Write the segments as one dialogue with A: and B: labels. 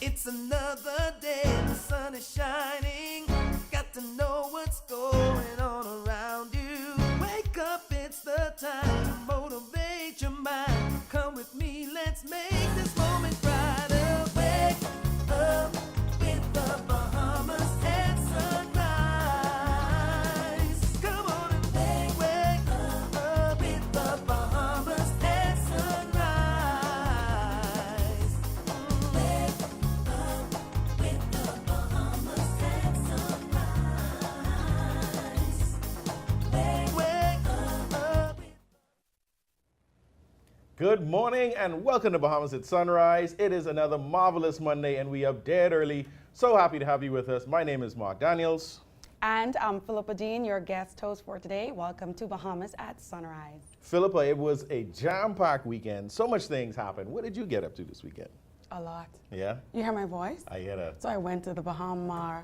A: It's another day, the sun is shining. Got to know what's going on around you. Wake up, it's the time to motivate your mind. Come with me, let's make this moment brighter. Wake up with the Bahamas at sunrise. Come on and wake up with the Bahamas at sunrise. Wake up with the Bahamas at sunrise. Wake up.
B: Good morning and welcome to Bahamas at Sunrise. It is another marvelous Monday and we are dead early. So happy to have you with us. My name is Mark Daniels.
C: And I'm Philippa Dean, your guest host for today. Welcome to Bahamas at Sunrise.
B: Philippa, it was a jam-packed weekend. So much things happened. What did you get up to this weekend?
C: A lot.
B: Yeah?
C: You hear my voice?
B: I hear that.
C: So I went to the Bahama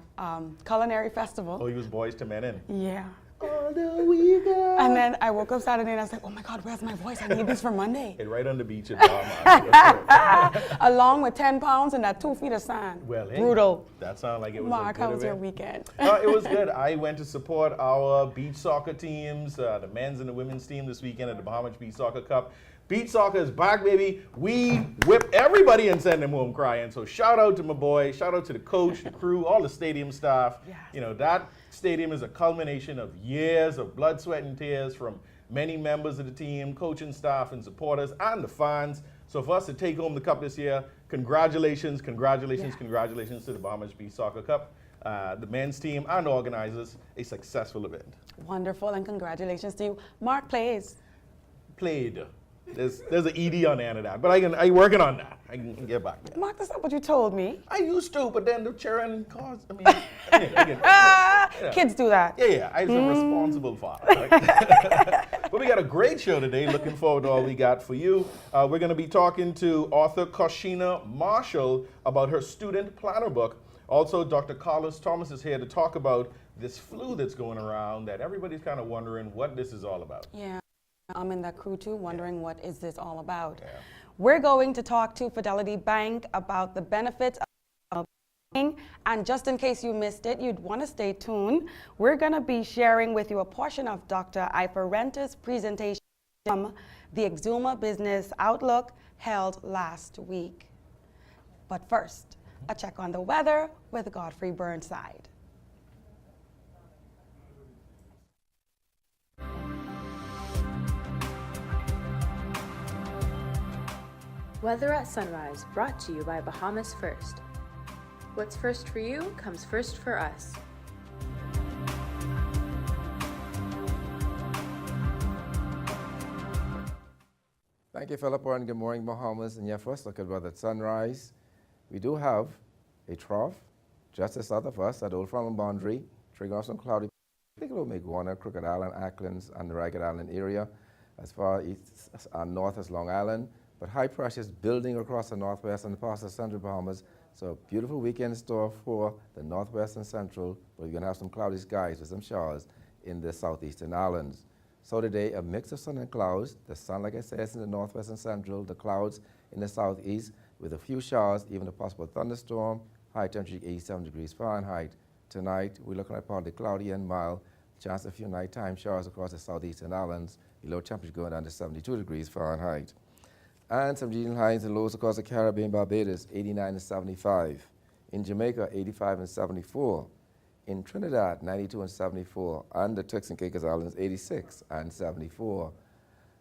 C: Culinary Festival.
B: Oh, you was boys to men in?
C: Yeah.
B: All the weekend.
C: And then I woke up Saturday and I was like, oh my God, where's my voice? I need this for Monday.
B: And right on the beach in Bahamas.
C: Along with 10 pounds and that 2 feet of sand.
B: Well, hey,
C: brutal.
B: that sounded like it was
C: Mark,
B: a good
C: how was your
B: event.
C: weekend?
B: It was good. I went to support our beach soccer teams, the men's and the women's team this weekend at the Bahamas Beach Soccer Cup. Beach soccer is back, baby. We whip everybody and send them home crying. So shout out to my boy, shout out to the coach, the crew, all the stadium staff.
C: Yeah.
B: You know, that stadium is a culmination of years of blood, sweat, and tears from many members of the team, coaching staff and supporters, and the fans. So for us to take home the cup this year, congratulations, congratulations, congratulations to the Bahamas Beach Soccer Cup, the men's team and organizers, a successful event.
C: Wonderful, and congratulations to you. Mark plays.
B: Played. There's an ED on the end of that, but I'm working on that. I can get back there.
C: Mark, that's not what you told me.
B: I used to, but then the cheering caused,
C: Kids do that.
B: Yeah, I was a responsible father. Right? But we got a great show today. Looking forward to all we got for you. We're going to be talking to author Koschina Marshall about her student planner book. Also, Dr. Carlos Thomas is here to talk about this flu that's going around that everybody's kind of wondering what this is all about.
C: Yeah. I'm in that crew too, wondering what is this all about.
B: Yeah.
C: We're going to talk to Fidelity Bank about the benefits of banking, and just in case you missed it, you'd want to stay tuned. We're going to be sharing with you a portion of Dr. Iferenta's presentation from the Exuma Business Outlook held last week. But first, a check on the weather with Godfrey Burnside.
D: Weather at Sunrise, brought to you by Bahamas First. What's first for you comes first for us.
E: Thank you, Philippa, and good morning, Bahamas. And yeah, first look at weather at Sunrise. We do have a trough just as south of us at Old Frontal Boundary, triggering off some cloudy. I think it will make Warner, Crooked Island, Acklands, and the Ragged Island area, as far east and north as Long Island. But high pressure is building across the northwest and parts of central Bahamas. So beautiful weekend in store for the northwest and central, but you're going to have some cloudy skies with some showers in the southeastern islands. So today, a mix of sun and clouds. The sun, like I said, is in the northwest and central. The clouds in the southeast with a few showers, even a possible thunderstorm. High temperature 87 degrees Fahrenheit. Tonight, we're looking at partly cloudy and mild. Chance of a few nighttime showers across the southeastern islands. The low temperature going down to 72 degrees Fahrenheit. And some regional highs and lows across the Caribbean, Barbados, 89 and 75. In Jamaica, 85 and 74. In Trinidad, 92 and 74. And the Turks and Caicos Islands, 86 and 74.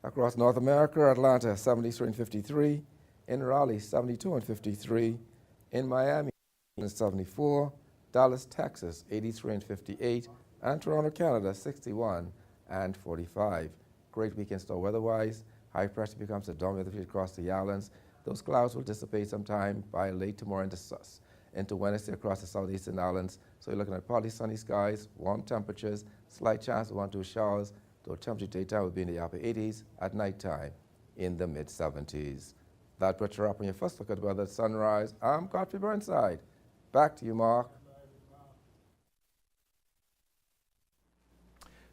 E: Across North America, Atlanta, 73 and 53. In Raleigh, 72 and 53. In Miami, 74. Dallas, Texas, 83 and 58. And Toronto, Canada, 61 and 45. Great weekend store weather-wise. High pressure becomes a dominant feature across the islands. Those clouds will dissipate sometime by late tomorrow into Wednesday across the southeastern islands. So you're looking at partly sunny skies, warm temperatures, slight chance of 1 or 2 showers, though temperature daytime will be in the upper 80s, at nighttime in the mid-70s. That puts you up on your first look at weather at Sunrise. I'm Godfrey Burnside. Back to you, Mark.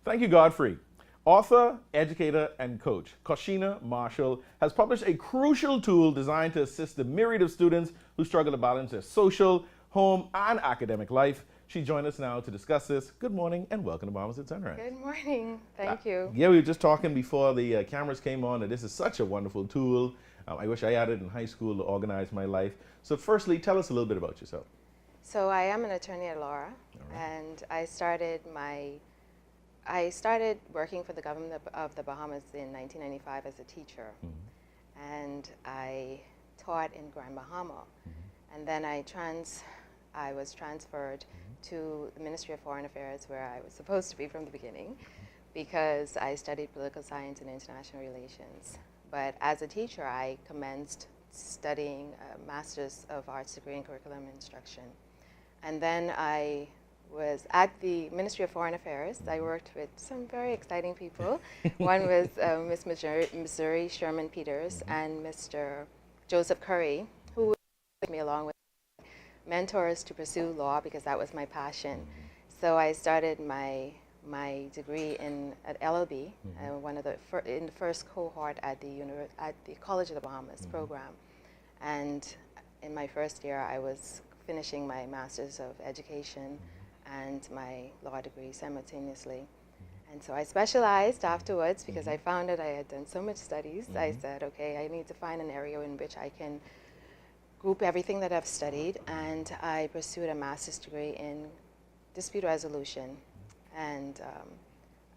B: Thank you, Godfrey. Author, educator, and coach, Koschina Marshall has published a crucial tool designed to assist the myriad of students who struggle to balance their social, home, and academic life. She joined us now to discuss this. Good morning and welcome to Bahamas at Sunrise.
F: Good morning. Thank you.
B: Yeah, we were just talking before the cameras came on that this is such a wonderful tool. I wish I had it in high school to organize my life. So firstly, tell us a little bit about yourself.
F: So I am an attorney at law, and I started working for the government of the Bahamas in 1995 as a teacher, and I taught in Grand Bahama, and then I was transferred to the Ministry of Foreign Affairs, where I was supposed to be from the beginning, because I studied political science and international relations. But as a teacher, I commenced studying a Master's of Arts degree in curriculum instruction. And then I was at the Ministry of Foreign Affairs. I worked with some very exciting people. One was Miss Missouri Sherman Peters and Mr. Joseph Curry, who took me along with mentors to pursue law because that was my passion. So I started my degree at LLB, in the first cohort at the College of the Bahamas program. And in my first year, I was finishing my Master's of Education and my law degree simultaneously. And so I specialized afterwards because I found that I had done so much studies. I said, okay, I need to find an area in which I can group everything that I've studied, and I pursued a master's degree in dispute resolution. And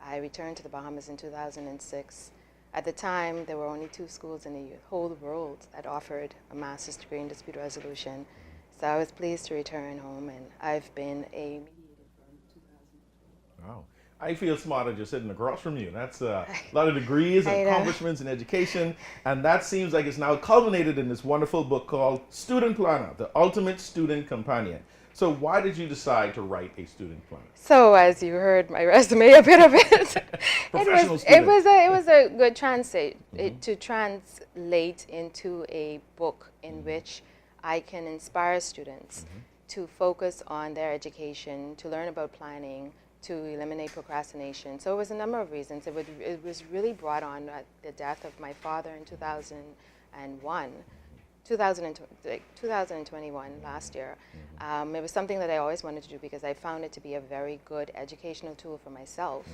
F: I returned to the Bahamas in 2006. At the time, there were only 2 schools in the whole world that offered a master's degree in dispute resolution. So I was pleased to return home, and I've been a mediator from 2012.
B: Wow. I feel smarter just sitting across from you. That's a lot of degrees and accomplishments in education, and that seems like it's now culminated in this wonderful book called Student Planner, the Ultimate Student Companion. So why did you decide to write a student planner?
F: So as you heard my resume, a bit of it, it was a good translate to translate into a book in which I can inspire students to focus on their education, to learn about planning, to eliminate procrastination. So it was a number of reasons. It was really brought on at the death of my father in 2021, last year. It was something that I always wanted to do because I found it to be a very good educational tool for myself.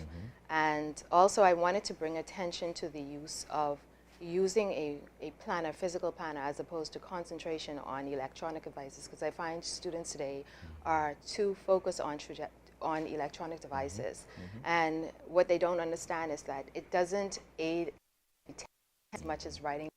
F: And also I wanted to bring attention to the use of using a planner, physical planner, as opposed to concentration on electronic devices, because I find students today are too focused on electronic devices. And what they don't understand is that it doesn't aid as much as writing.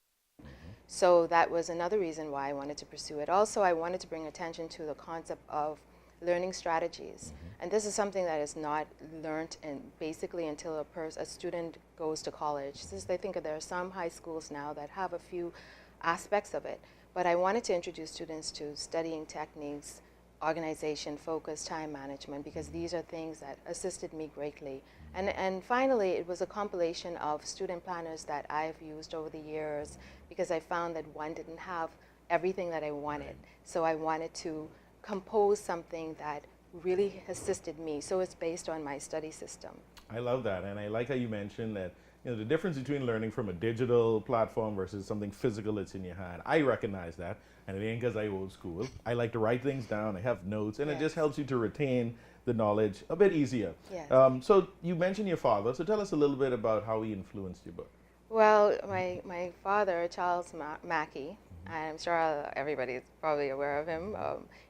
F: So that was another reason why I wanted to pursue it. Also, I wanted to bring attention to the concept of learning strategies. And this is something that is not learned basically until a student goes to college. Since I think there are some high schools now that have a few aspects of it. But I wanted to introduce students to studying techniques, organization, focus, time management, because these are things that assisted me greatly. And finally, it was a compilation of student planners that I've used over the years, because I found that one didn't have everything that I wanted. So I wanted to compose something that really assisted me. So it's based on my study system.
B: I love that, and I like how you mentioned that the difference between learning from a digital platform versus something physical that's in your hand. I recognize that, and it ain't because I old school. I like to write things down, I have notes, and it just helps you to retain the knowledge a bit easier.
F: Yes.
B: So you mentioned your father, so tell us a little bit about how he influenced your book.
F: Well, my father, Charles Mackey, I'm sure everybody's probably aware of him.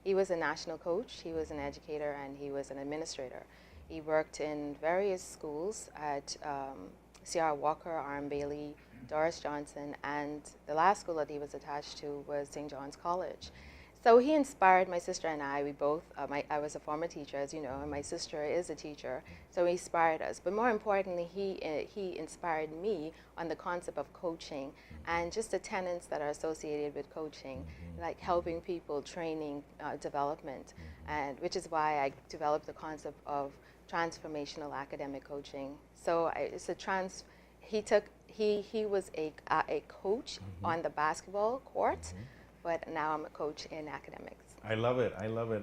F: He was a national coach, he was an educator, and he was an administrator. He worked in various schools at C.R. Walker, R.M. Bailey, Doris Johnson, and the last school that he was attached to was St. John's College. So he inspired my sister and I. We both, I was a former teacher, as you know, and my sister is a teacher, so he inspired us. But more importantly, he inspired me on the concept of coaching and just the tenets that are associated with coaching, like helping people, training, development, and which is why I developed the concept of transformational academic coaching. So he was a coach on the basketball court, but now I'm a coach in academics.
B: I love it.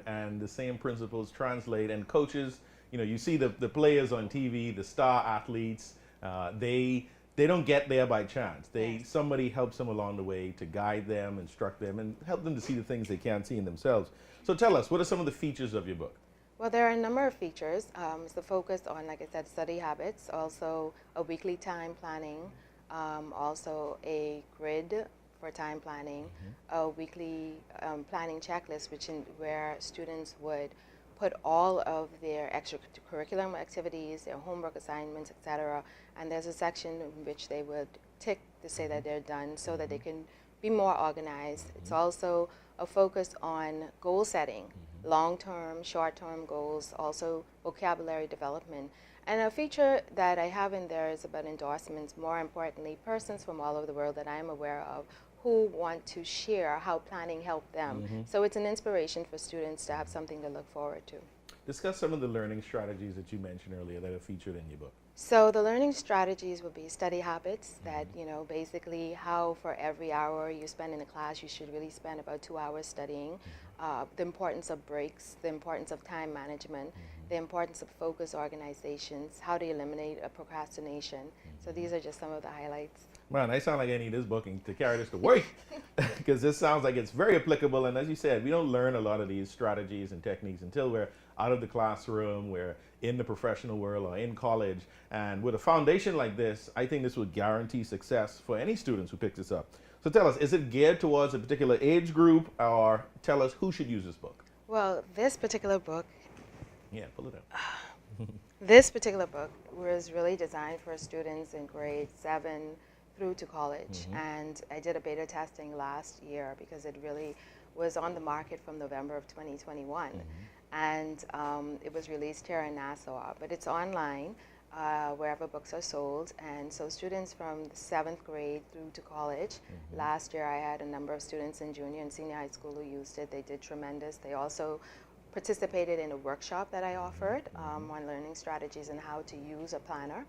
B: And the same principles translate. And coaches, you see the players on TV, the star athletes, They don't get there by chance. Somebody helps them along the way to guide them, instruct them, and help them to see the things they can't see in themselves. So tell us, what are some of the features of your book?
F: Well, there are a number of features. It's the focus on, like I said, study habits, also a weekly time planning, also a grid for time planning, a weekly planning checklist, where students would put all of their extracurricular activities, their homework assignments, etc. And there's a section in which they would tick to say that they're done so that they can be more organized. It's also a focus on goal setting, long-term, short-term goals, also vocabulary development. And a feature that I have in there is about endorsements, more importantly, persons from all over the world that I'm aware of who want to share how planning helped them. So it's an inspiration for students to have something to look forward to.
B: Discuss some of the learning strategies that you mentioned earlier that are featured in your book.
F: So the learning strategies would be study habits that, basically how for every hour you spend in a class, you should really spend about 2 hours studying. The importance of breaks, the importance of time management, the importance of focus organizations, how to eliminate a procrastination. So these are just some of the highlights.
B: Man, I sound like I need this booking to carry this to work because this sounds like it's very applicable. And as you said, we don't learn a lot of these strategies and techniques until we're out of the classroom, we're in the professional world or in college. And with a foundation like this, I think this would guarantee success for any students who pick this up. So tell us, is it geared towards a particular age group, or tell us who should use this book?
F: Well, this particular book,
B: Yeah, pull it up.
F: this particular book was really designed for students in grades 7 through to college. And I did a beta testing last year because it really was on the market from November of 2021. And it was released here in Nassau, but it's online wherever books are sold. And so students from the 7th grade through to college, last year I had a number of students in junior and senior high school who used it. They did tremendous. They also participated in a workshop that I offered on learning strategies and how to use a planner.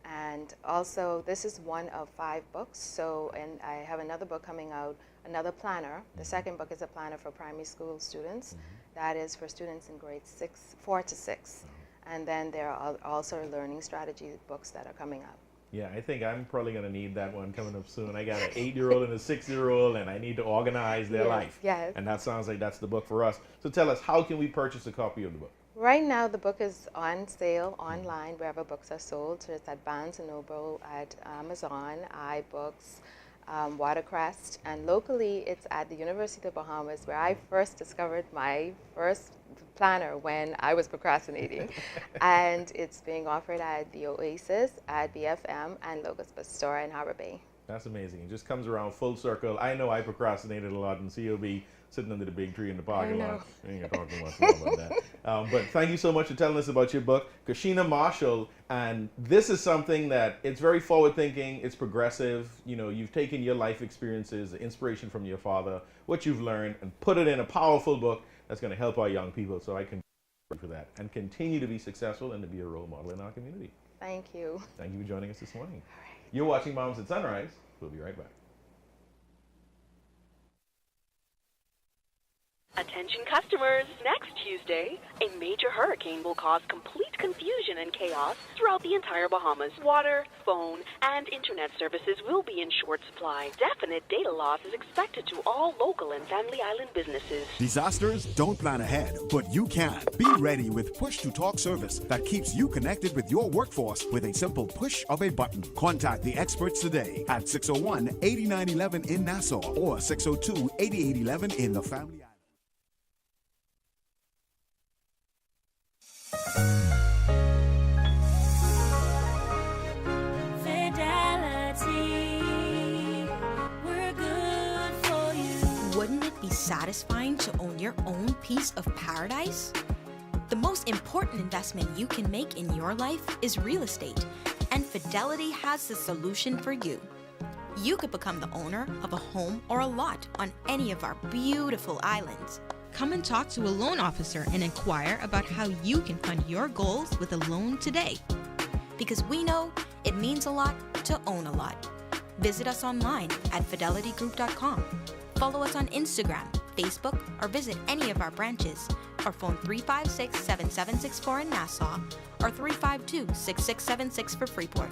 F: And also, this is one of 5 books. So, and I have another book coming out, another planner. The second book is a planner for primary school students. That is for students in grades 4 to 6. And then there are also learning strategy books that are coming up.
B: Yeah, I think I'm probably going to need that one coming up soon. I got an 8-year-old and a 6-year-old, and I need to organize their life.
F: Yes.
B: And that sounds like that's the book for us. So tell us, how can we purchase a copy of the book?
F: Right now, the book is on sale online wherever books are sold. So it's at Barnes & Noble, at Amazon, iBooks, Watercrest, and locally it's at the University of the Bahamas, where I first discovered my first planner when I was procrastinating. And it's being offered at the Oasis, at BFM, and Locust Bookstore in Harbor Bay.
B: That's amazing. It just comes around full circle. I know I procrastinated a lot, and COB sitting under the big tree in the parking lot. I ain't gonna talk too much more about that. But thank you so much for telling us about your book, Koschina Marshall. And this is something that it's very forward thinking. It's progressive. You've taken your life experiences, the inspiration from your father, what you've learned, and put it in a powerful book that's going to help our young people. So I can for that and continue to be successful and to be a role model in our community.
F: Thank you.
B: Thank you for joining us this morning. All right. You're watching Moms at Sunrise. We'll be right back.
G: Attention customers, next Tuesday, a major hurricane will cause complete confusion and chaos throughout the entire Bahamas. Water, phone, and internet services will be in short supply. Definite data loss is expected to all local and family island businesses.
H: Disasters don't plan ahead, but you can. Be ready with push-to-talk service that keeps you connected with your workforce with a simple push of a button. Contact the experts today at 601-8911 in Nassau or 602-8811 in the family island.
I: Fidelity, we're good for you. Wouldn't it be satisfying to own your own piece of paradise? The most important investment you can make in your life is real estate, and Fidelity has the solution for you. You could become the owner of a home or a lot on any of our beautiful islands. Come and talk to a loan officer and inquire about how you can fund your goals with a loan today. Because we know it means a lot to own a lot. Visit us online at fidelitygroup.com. Follow us on Instagram, Facebook, or visit any of our branches, or phone 356-7764 in Nassau or 352-6676 for Freeport.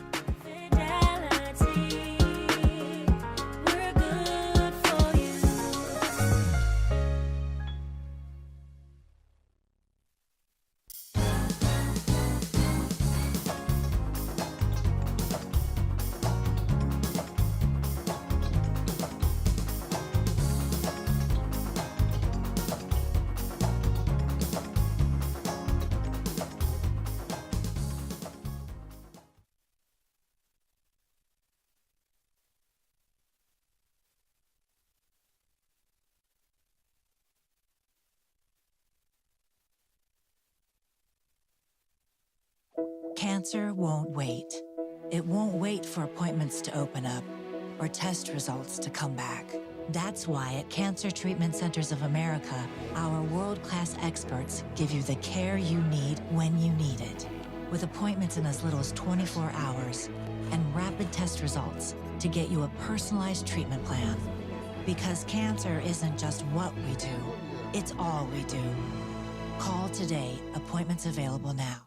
J: Cancer won't wait. It won't wait for appointments to open up or test results to come back. That's why at Cancer Treatment Centers of America, our world-class experts give you the care you need when you need it, with appointments in as little as 24 hours and rapid test results to get you a personalized treatment plan. Because cancer isn't just what we do, it's all we do. Call today. Appointments available now.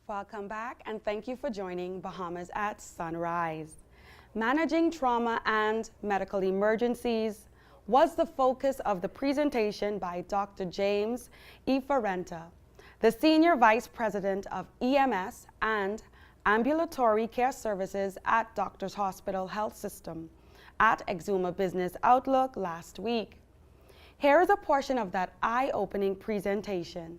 C: Welcome back, and thank you for joining Bahamas at Sunrise. Managing trauma and medical emergencies was the focus of the presentation by Dr. James Iferenta, the Senior Vice President of EMS and Ambulatory Care Services at Doctors Hospital Health System at Exuma Business Outlook last week. Here is a portion of that eye-opening presentation.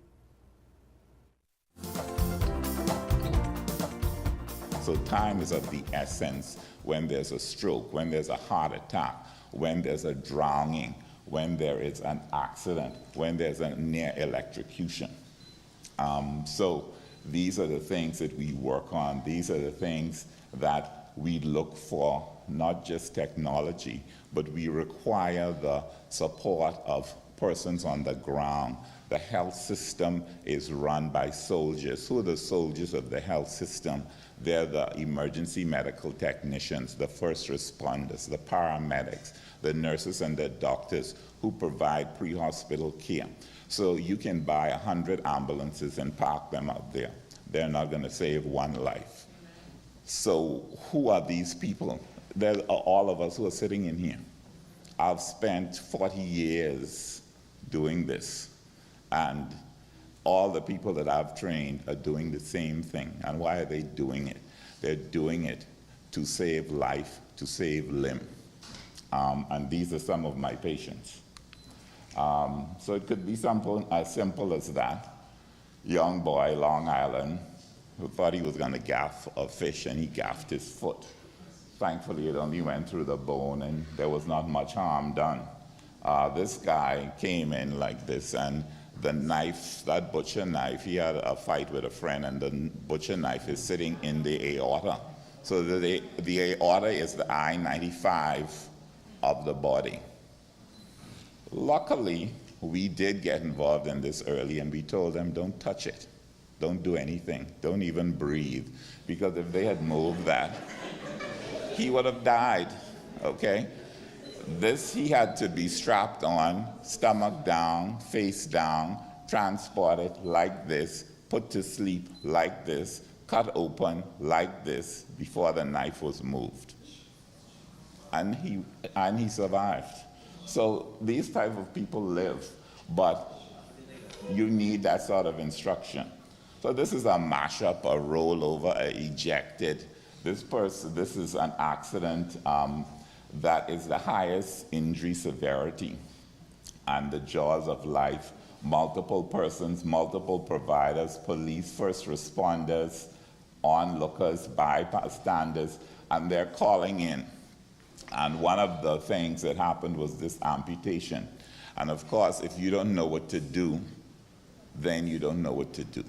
K: So time is of the essence when there's a stroke, when there's a heart attack, when there's a drowning, when there is an accident, when there's a near electrocution. So these are the things that we work on. These are the things that we look for, not just technology, but we require the support of persons on the ground. The health system is run by soldiers. Who are the soldiers of the health system? They're the emergency medical technicians, the first responders, the paramedics, the nurses and the doctors who provide pre-hospital care. So you can buy 100 ambulances and park them out there. They're not going to save one life. So who are these people? They're all of us who are sitting in here. I've spent 40 years doing this, and all the people that I've trained are doing the same thing. And why are they doing it? They're doing it to save life, to save limb. And these are some of my patients. So it could be something as simple as that. Young boy, Long Island, who thought he was going to gaff a fish, and he gaffed his foot. Thankfully, it only went through the bone, and there was not much harm done. This guy came in like this, and the knife, that butcher knife, he had a fight with a friend, and the butcher knife is sitting in the aorta. So the aorta is the I-95 of the body. Luckily, we did get involved in this early, and we told them, don't touch it. Don't do anything. Don't even breathe. Because if they had moved that, he would have died, okay? This, he had to be strapped on, stomach down, face down, transported like this, put to sleep like this, cut open like this before the knife was moved. And he survived. So these type of people live, but you need that sort of instruction. So this is a mashup, a rollover, a ejected. This is an accident that is the highest injury severity and the jaws of life. Multiple persons, multiple providers, police, first responders, onlookers, bystanders, and they're calling in. And one of the things that happened was this amputation. And of course, if you don't know what to do, then you don't know what to do.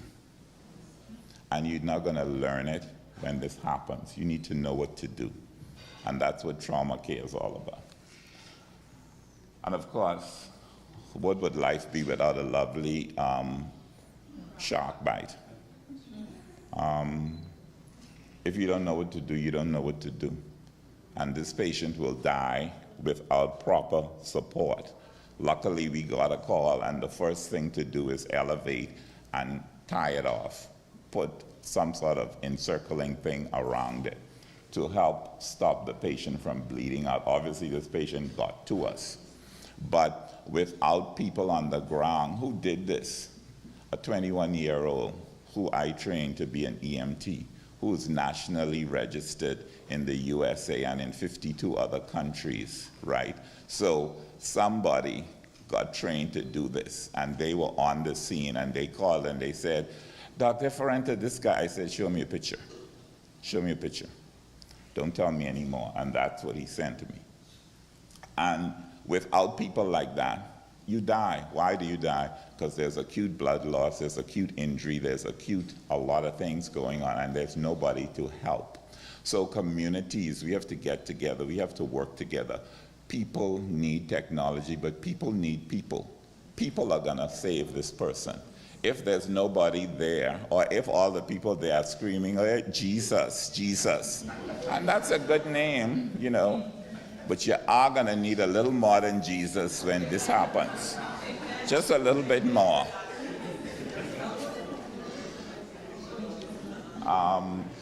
K: And you're not going to learn it when this happens. You need to know what to do. And that's what trauma care is all about. And of course, what would life be without a lovely shark bite? If you don't know what to do, you don't know what to do. And this patient will die without proper support. Luckily, we got a call, and the first thing to do is elevate and tie it off, put some sort of encircling thing around it to help stop the patient from bleeding out. Obviously, this patient got to us. But without people on the ground, who did this? A 21-year-old who I trained to be an EMT, who's nationally registered in the USA and in 52 other countries, right? So somebody got trained to do this, and they were on the scene, and they called and they said, Dr. Iferenta, this guy, I said, show me a picture. Show me a picture. Don't tell me anymore. And that's what he sent to me. And without people like that, you die. Why do you die? Because there's acute blood loss, there's acute injury, there's a lot of things going on, and there's nobody to help. So communities, we have to get together, we have to work together. People need technology, but people need people. People are gonna save this person. If there's nobody there, or if all the people there are screaming, oh, Jesus, Jesus, and that's a good name, you know, but you are gonna need a little more than Jesus when this happens. Just a little bit more.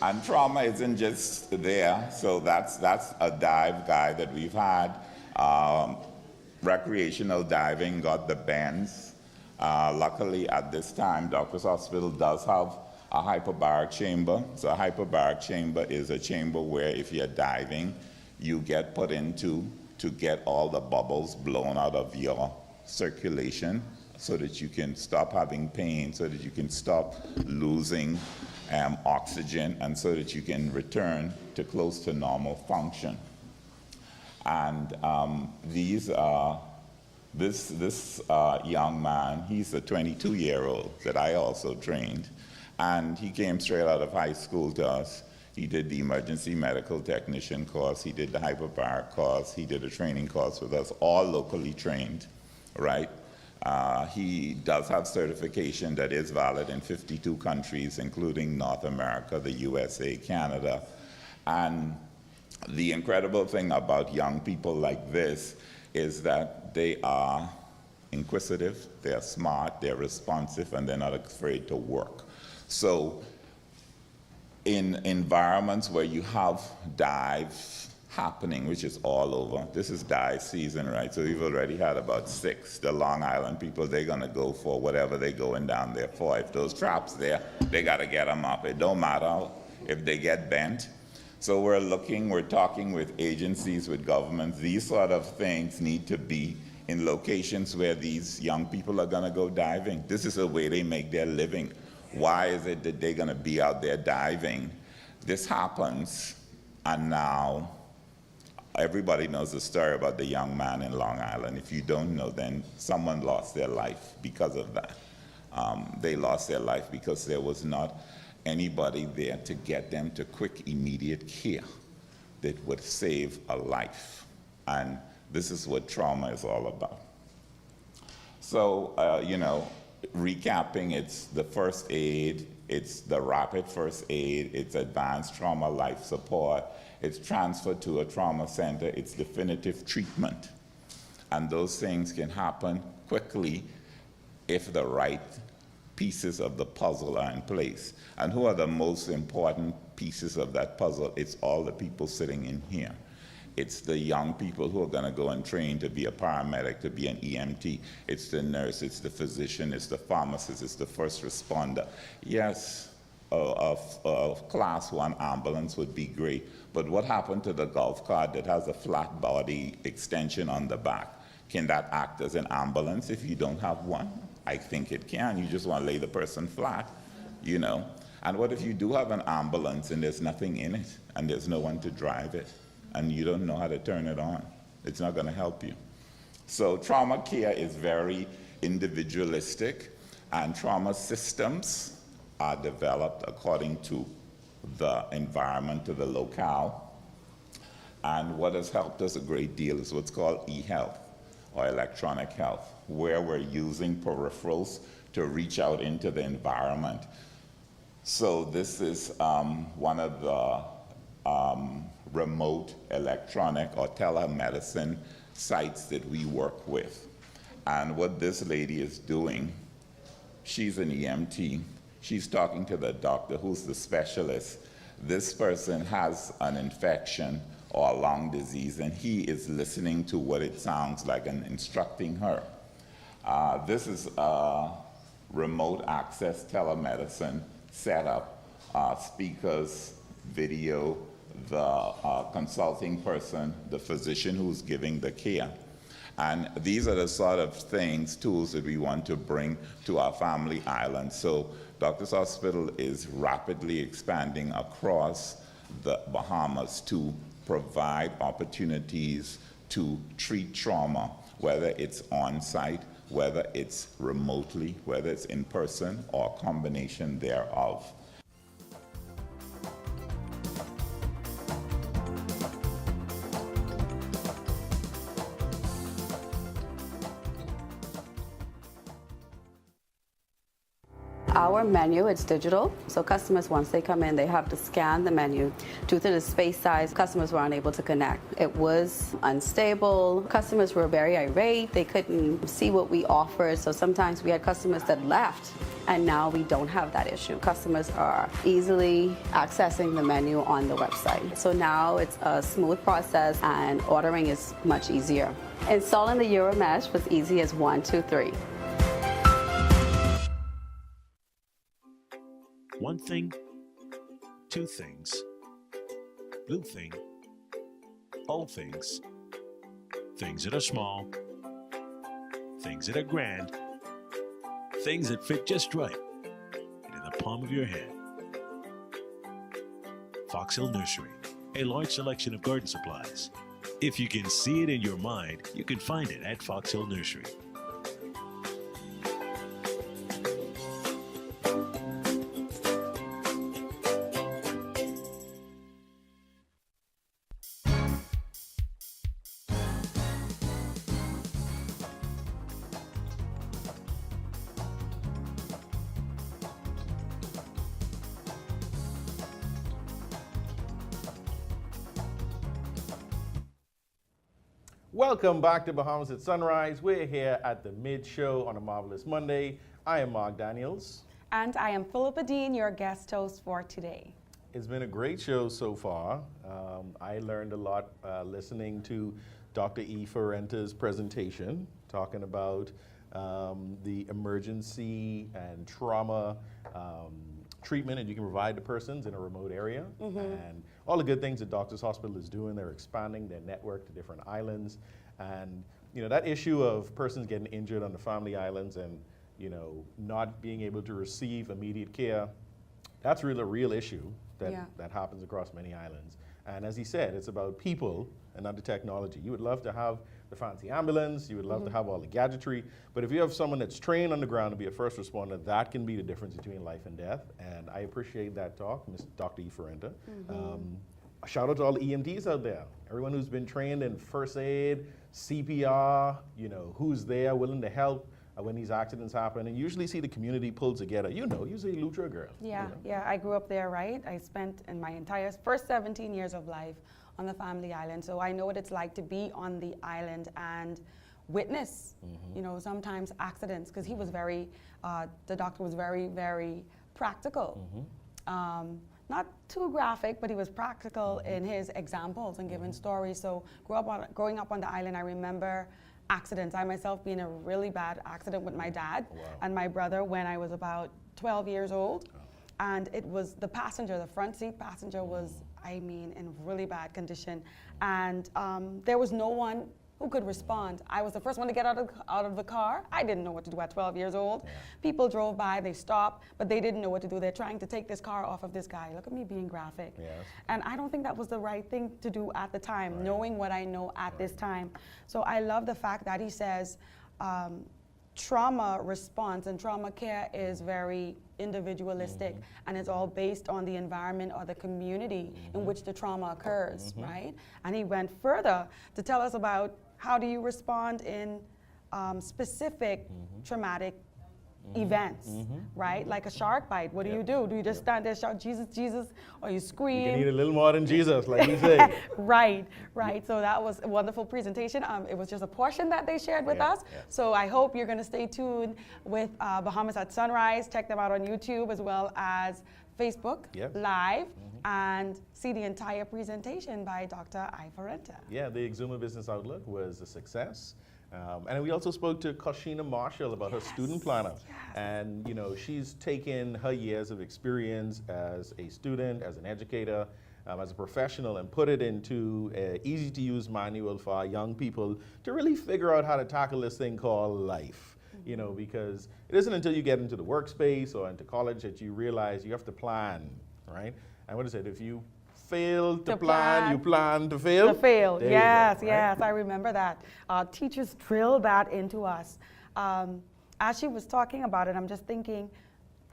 K: And trauma isn't just there, so that's a dive guy that we've had. Recreational diving got the bans. Luckily, at this time, Doctors Hospital does have a hyperbaric chamber. So a hyperbaric chamber is a chamber where if you're diving, you get put into to get all the bubbles blown out of your circulation so that you can stop having pain, so that you can stop losing oxygen, and so that you can return to close to normal function. And this young man, he's a 22-year-old that I also trained, and he came straight out of high school to us. He did the emergency medical technician course, he did the hyperbaric course, he did a training course with us, all locally trained, right? He does have certification that is valid in 52 countries, including North America, the USA, Canada. And the incredible thing about young people like this is that they are inquisitive, they're smart, they're responsive, and they're not afraid to work. So in environments where you have dives happening, which is all over, this is dive season, right? So we've already had about 6. The Long Island people, they're gonna go for whatever they're going down there for. If those traps there, they gotta get them up. It don't matter if they get bent. So we're talking with agencies, with governments. These sort of things need to be in locations where these young people are gonna go diving. This is the way they make their living. Why is it that they're gonna be out there diving? This happens, and now everybody knows the story about the young man in Long Island. If you don't know, then someone lost their life because of that. They lost their life because there was not anybody there to get them to quick, immediate care that would save a life. And this is what trauma is all about. So, you know, recapping, it's the first aid, it's the rapid first aid, it's advanced trauma life support, it's transfer to a trauma center, it's definitive treatment. And those things can happen quickly if the right pieces of the puzzle are in place. And who are the most important pieces of that puzzle? It's all the people sitting in here. It's the young people who are gonna go and train to be a paramedic, to be an EMT. It's the nurse, it's the physician, it's the pharmacist, it's the first responder. Yes, a class 1 ambulance would be great, but what happened to the golf cart that has a flat body extension on the back? Can that act as an ambulance if you don't have one? I think it can. You just want to lay the person flat, you know. And what if you do have an ambulance and there's nothing in it and there's no one to drive it and you don't know how to turn it on? It's not going to help you. So trauma care is very individualistic, and trauma systems are developed according to the environment, to the locale. And what has helped us a great deal is what's called e-health, or electronic health, where we're using peripherals to reach out into the environment. So this is one of the remote electronic or telemedicine sites that we work with. And what this lady is doing, she's an EMT, she's talking to the doctor who's the specialist. This person has an infection or a lung disease, and he is listening to what it sounds like and instructing her. This is a remote access telemedicine setup speakers, video, the consulting person, the physician who's giving the care. And these are the sort of things, tools that we want to bring to our family island. So Doctors Hospital is rapidly expanding across the Bahamas to provide opportunities to treat trauma, whether it's on-site, whether it's remotely, whether it's in person, or a combination thereof.
L: Our menu, it's digital, so customers, once they come in, they have to scan the menu. Due to the space size, customers were unable to connect. It was unstable. Customers were very irate. They couldn't see what we offered, so sometimes we had customers that left, and now we don't have that issue. Customers are easily accessing the menu on the website. So now it's a smooth process, and ordering is much easier. Installing the Euromesh was easy as 1, 2, 3.
M: One thing, two things, blue thing, old things, things that are small, things that are grand, things that fit just right, and in the palm of your hand. Fox Hill Nursery, a large selection of garden supplies. If you can see it in your mind, you can find it at Fox Hill Nursery.
B: Welcome back to Bahamas at Sunrise. We're here at the mid-show on a marvelous Monday. I am Mark Daniels.
C: And I am Philippa Dean, your guest host for today.
B: It's been a great show so far. I learned a lot listening to Dr. Iferenta's presentation, talking about the emergency and trauma treatment that you can provide to persons in a remote area, and all the good things that Doctors Hospital is doing. They're expanding their network to different islands, and that issue of persons getting injured on the family islands and not being able to receive immediate care, that's really a real issue that happens across many islands. And as he said, it's about people and not the technology. You would love to have the fancy ambulance, you would love to have all the gadgetry, but if you have someone that's trained on the ground to be a first responder, that can be the difference between life and death. And I appreciate that talk, Dr. Iferenta. A shout out to all the EMTs out there, everyone who's been trained in first aid, CPR, who's there willing to help when these accidents happen, and usually see the community pull together. You're a Lutra girl.
C: Yeah, I grew up there, right? I spent in my entire first 17 years of life on the family island, so I know what it's like to be on the island and witness, sometimes accidents, because he was the doctor was very, very practical. Not too graphic, but he was practical in his examples and giving stories. So growing up on the island, I remember accidents. I myself being in a really bad accident with my dad and my brother when I was about 12 years old. And it was the front seat passenger was, in really bad condition. And there was no one who could respond. I was the first one to get out of the car. I didn't know what to do at 12 years old. People drove by, they stopped, but they didn't know what to do. They're trying to take this car off of this guy. Look at me being graphic. And I don't think that was the right thing to do at the time, knowing what I know at this time. So I love the fact that he says trauma response and trauma care is very individualistic, and it's all based on the environment or the community in which the trauma occurs, right? And he went further to tell us about how do you respond in specific traumatic events, right? Like a shark bite. What do you do? Do you just stand there, shout, Jesus, Jesus, or you scream?
B: You can eat a little more than Jesus, like you say.
C: Right. So that was a wonderful presentation. It was just a portion that they shared with us. So I hope you're going to stay tuned with Bahamas at Sunrise. Check them out on YouTube as well as Facebook Live and see the entire presentation by Dr. Iferenta.
B: Yeah, the Exuma Business Outlook was a success. And we also spoke to Koschina Marshall about her student planner. And, you know, she's taken her years of experience as a student, as an educator, as a professional, and put it into an easy-to-use manual for our young people to really figure out how to tackle this thing called life. You know, because it isn't until you get into the workspace or into college that you realize you have to plan, right? And what is it? If you fail to plan, you plan to fail?
C: To fail,
B: There
C: yes,
B: you go, right?
C: yes, I remember that. Teachers drill that into us. As she was talking about it, I'm just thinking,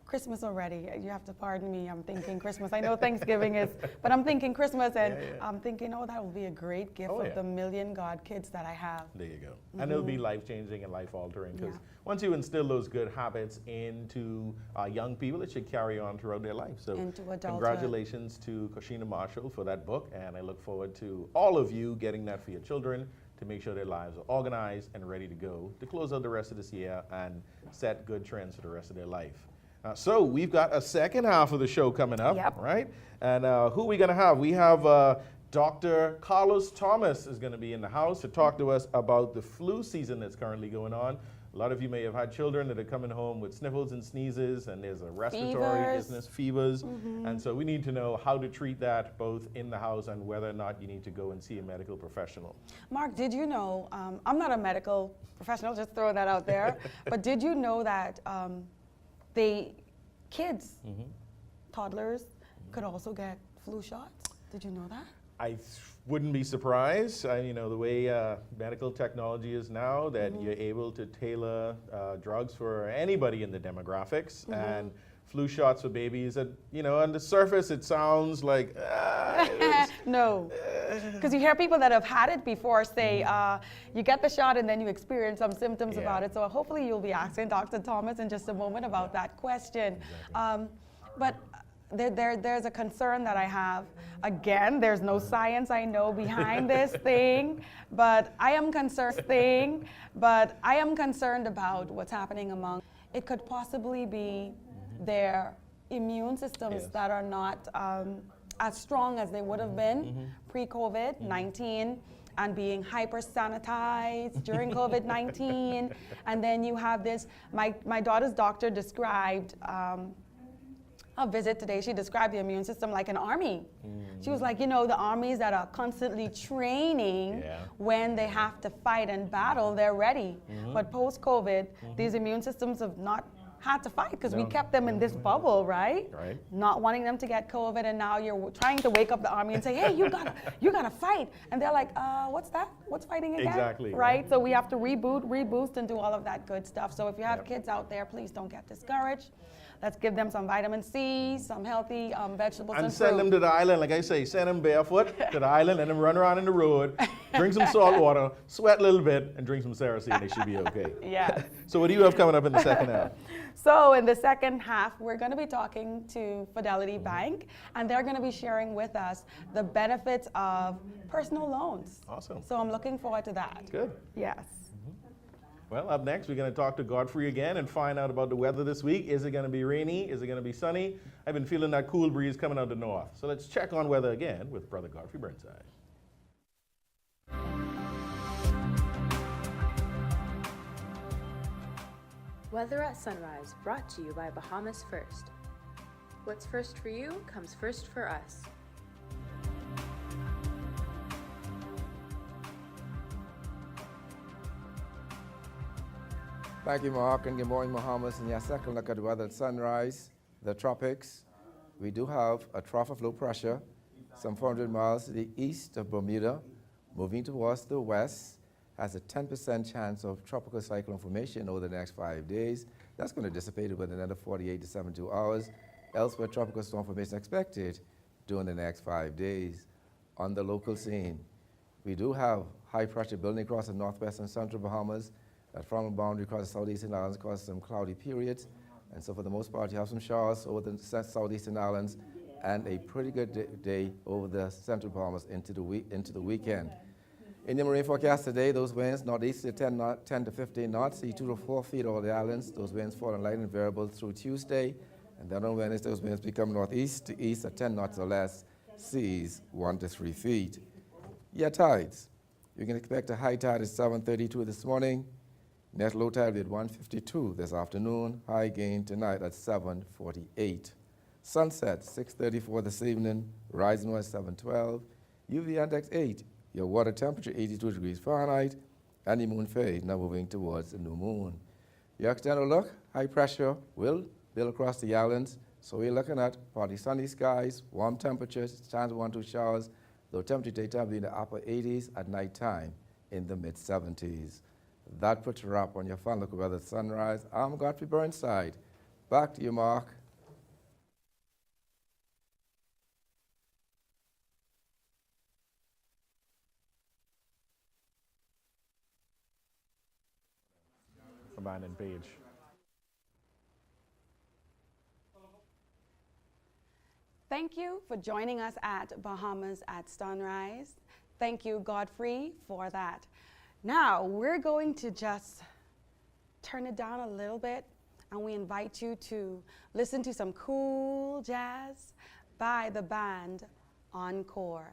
C: Christmas already. You have to pardon me. I'm thinking Christmas. I know Thanksgiving is, but I'm thinking Christmas, and I'm thinking, oh, that will be a great gift of the million God kids that I have.
B: There you go. And it'll be life-changing and life-altering, because once you instill those good habits into young people, it should carry on throughout their life. So
C: into adulthood.
B: Congratulations to Koschina Marshall for that book, and I look forward to all of you getting that for your children to make sure their lives are organized and ready to go to close out the rest of this year and set good trends for the rest of their life. So we've got a second half of the show coming up, right? And who are we going to have? We have Dr. Carlos Thomas is going to be in the house to talk to us about the flu season that's currently going on. A lot of you may have had children that are coming home with sniffles and sneezes, and there's a respiratory illness, fevers. And so we need to know how to treat that both in the house and whether or not you need to go and see a medical professional.
C: Mark, did you know, I'm not a medical professional, just throw that out there, but did you know that kids, toddlers, could also get flu shots? Did you know that?
B: I wouldn't be surprised. You know, the way medical technology is now, that you're able to tailor drugs for anybody in the demographics, and flu shots for babies. You know, on the surface, it sounds like
C: no, because you hear people that have had it before say you get the shot and then you experience some symptoms about it. So hopefully you'll be asking Dr. Thomas in just a moment about that question. But there's a concern that I have. Again, there's no science I know behind this thing, but I am concerned. About what's happening among. It could possibly be their immune systems that are not as strong as they would have been pre-COVID-19, and being hyper-sanitized during COVID-19. And then you have this, my daughter's doctor described a visit today. She described the immune system like an army. She was like, you know, the armies that are constantly training when they have to fight and battle, they're ready. But post-COVID, these immune systems have not had to fight because we kept them in this bubble, right? Not wanting them to get COVID, and now you're trying to wake up the army and say, hey, you gotta fight. And they're like, what's that? What's fighting again?
B: Exactly.
C: Right? So we have to reboot, reboost, and do all of that good stuff. So if you have kids out there, please don't get discouraged. Let's give them some vitamin C, some healthy vegetables and
B: send
C: fruit.
B: them to the island. Like I say, send them barefoot to the island, let them run around in the road, drink some salt water, sweat a little bit, and drink some Cerasee, and they should be okay.
C: Yes.
B: So what do you have coming up in the second half?
C: So in the second half, we're going to be talking to Fidelity Bank, and they're going to be sharing with us the benefits of personal loans.
B: Awesome.
C: So I'm looking forward to that.
B: Good.
C: Yes.
B: Well, up next, we're going to talk to Godfrey again and find out about the weather this week. Is it going to be rainy? Is it going to be sunny? I've been feeling that cool breeze coming out of the north. So let's check on weather again with Brother Godfrey Burnside.
D: Weather at Sunrise, brought to you by Bahamas First. What's first for you comes first for us.
E: Thank you, Mark, and good morning, Bahamas. And your second look at the weather at sunrise, the tropics. We do have a trough of low pressure, some 400 miles to the east of Bermuda, moving towards the west, has a 10% chance of tropical cyclone formation over the next 5 days. That's going to dissipate within another 48 to 72 hours. Elsewhere, tropical storm formation expected during the next 5 days. On the local scene, we do have high pressure building across the northwest and central Bahamas. That frontal boundary across the southeastern islands causes some cloudy periods. And so for the most part, you have some showers over the southeastern islands and a pretty good day over the central Bahamas into the weekend. In the marine forecast today, those winds northeast to 10 to 15 knots, sea 2 to 4 feet over the islands. Those winds fall in light and variable through Tuesday. And then on Wednesday, those winds become northeast to east at 10 knots or less, seas 1 to 3 feet. Yeah, tides. You can expect a high tide at 7:32 this morning. Net low tide at 1:52 this afternoon. High gain tonight at 7:48. Sunset 6:34 this evening. Rising was 7:12. UV index 8. Your water temperature 82 degrees Fahrenheit. And the moon phase now moving towards the new moon. Your external look, high pressure will build across the islands. So we're looking at partly sunny skies, warm temperatures, chance of 1 2 showers. Low temperature daytime will be in the upper 80s, at nighttime in the mid 70s. That puts a wrap on your fun look weather at sunrise. I'm Godfrey Burnside. Back to you, Mark.
B: Abandoned page.
C: Thank you for joining us at Bahamas at Sunrise. Thank you, Godfrey, for that. Now, we're going to just turn it down a little bit, and we invite you to listen to some cool jazz by the band Encore.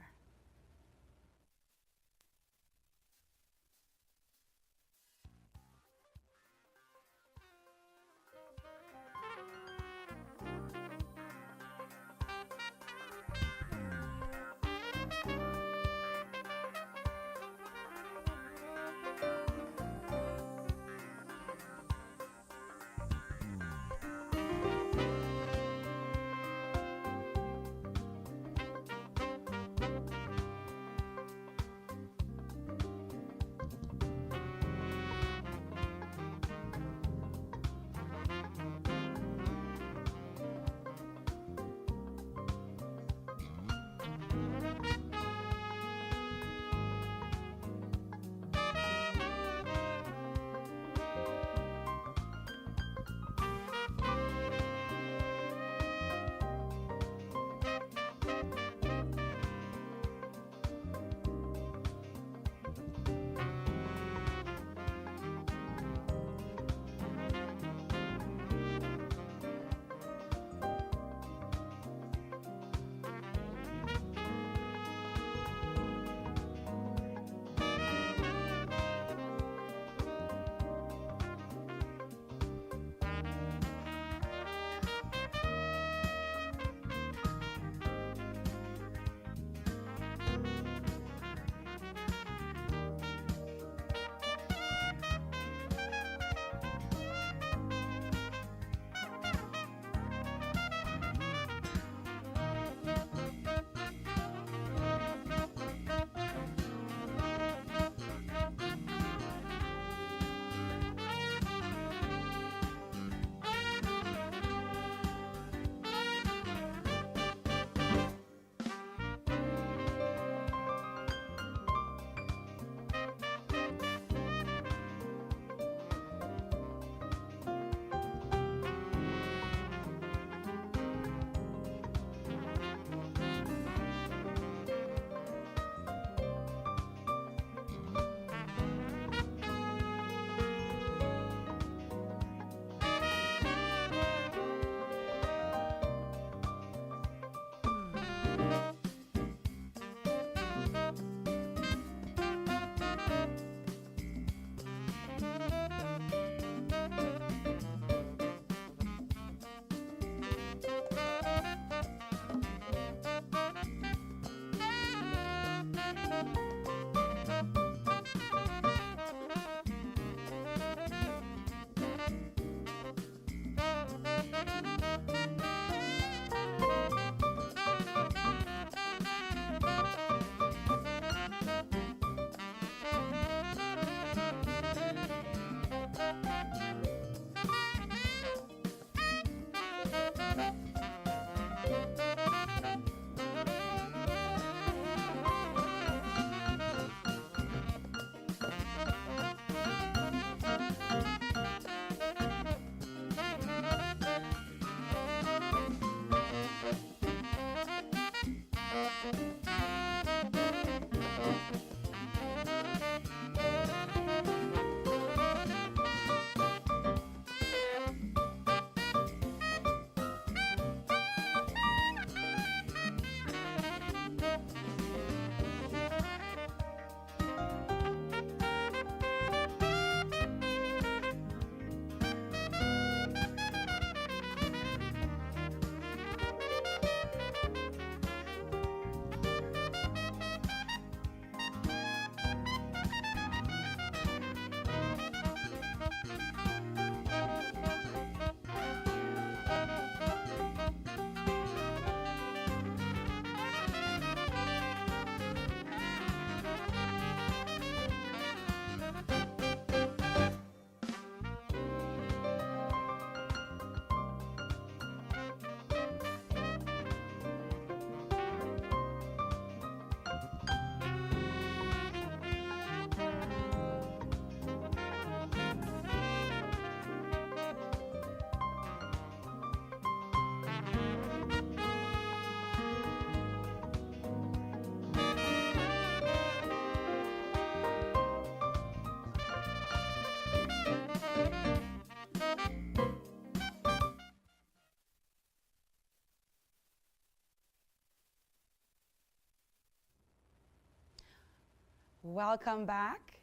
C: Welcome back.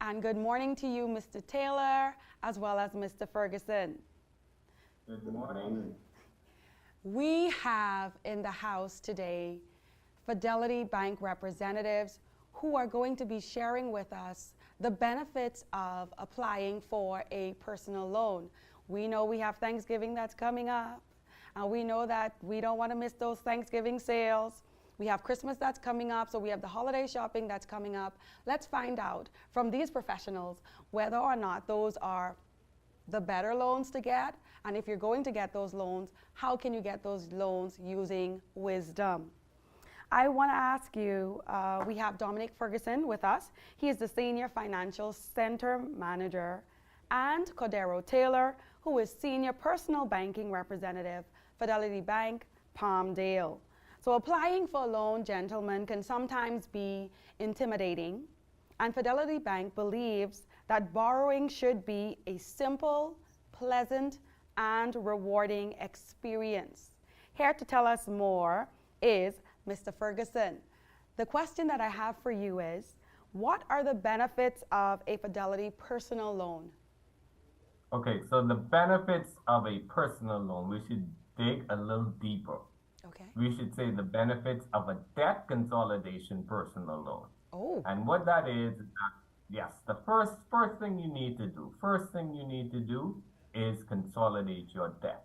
C: And good morning to you, Mr. Taylor, as well as Mr. Ferguson.
E: Good morning.
C: We have in the house today Fidelity Bank representatives who are going to be sharing with us the benefits of applying for a personal loan. We know we have Thanksgiving that's coming up, and we know that we don't want to miss those Thanksgiving sales. We have Christmas that's coming up, so we have the holiday shopping that's coming up. Let's find out from these professionals whether or not those are the better loans to get, and if you're going to get those loans, how can you get those loans using wisdom? I want to ask you, we have Dominic Ferguson with us. He is the Senior Financial Center Manager, and Cordero Taylor, who is Senior Personal Banking Representative, Fidelity Bank, Palmdale. So applying for a loan, gentlemen, can sometimes be intimidating, and Fidelity Bank believes that borrowing should be a simple, pleasant, and rewarding experience. Here to tell us more is Mr. Ferguson. The question that I have for you is, what are the benefits of a Fidelity personal loan?
N: Okay, so the benefits of a personal loan, we should dig a little deeper.
C: Okay.
N: We should say the benefits of a debt consolidation personal loan.
C: Oh.
N: And what that is that, yes, the first thing you need to do is consolidate your debt.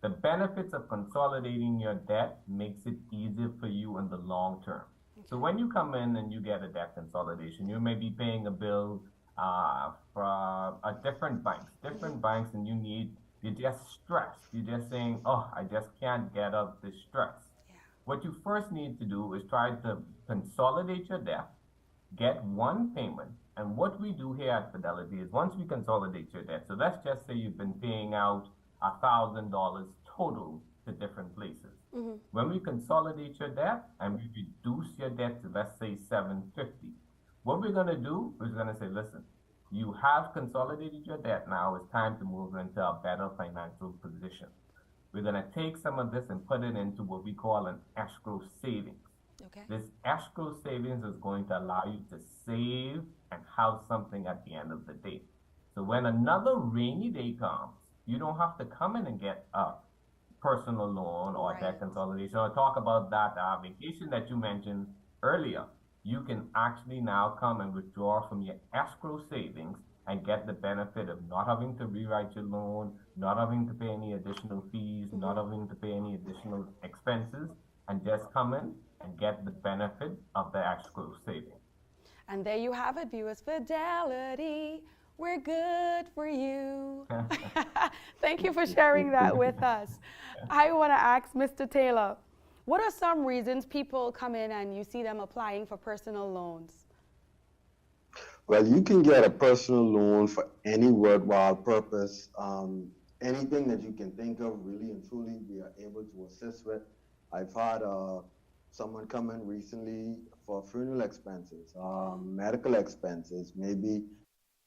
N: The benefits of consolidating your debt makes it easier for you in the long term. Okay. So when you come in and you get a debt consolidation, you may be paying a bill for different banks, and you're just stressed. You're just saying, oh, I just can't get out of this stress. Yeah. What you first need to do is try to consolidate your debt, get one payment. And what we do here at Fidelity is once we consolidate your debt, so let's just say you've been paying out $1,000 total to different places. Mm-hmm. When we consolidate your debt and we reduce your debt to, let's say, $750, what we're going to do is we're going to say, listen, you have consolidated your debt now. It's time to move into a better financial position. We're going to take some of this and put it into what we call an escrow savings. Okay. This escrow savings is going to allow you to save and have something at the end of the day. So when another rainy day comes, you don't have to come in and get a personal loan or debt consolidation or talk about that vacation that you mentioned earlier. You can actually now come and withdraw from your escrow savings and get the benefit of not having to rewrite your loan, not having to pay any additional fees, not having to pay any additional expenses, and just come in and get the benefit of the escrow savings.
C: And there you have it, viewers. Fidelity, we're good for you. Thank you for sharing that with us. I want to ask Mr. Taylor, what are some reasons people come in and you see them applying for personal loans?
O: Well, you can get a personal loan for any worthwhile purpose. Anything that you can think of, really and truly, we are able to assist with. I've had someone come in recently for funeral expenses, medical expenses, maybe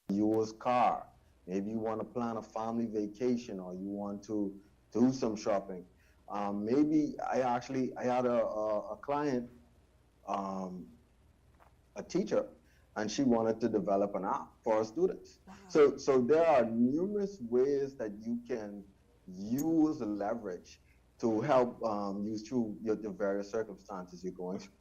O: used car, maybe you want to plan a family vacation or you want to do some shopping. Maybe I had a client, a teacher, and she wanted to develop an app for her students. Wow. So there are numerous ways that you can use leverage to help you through the various circumstances you're going through.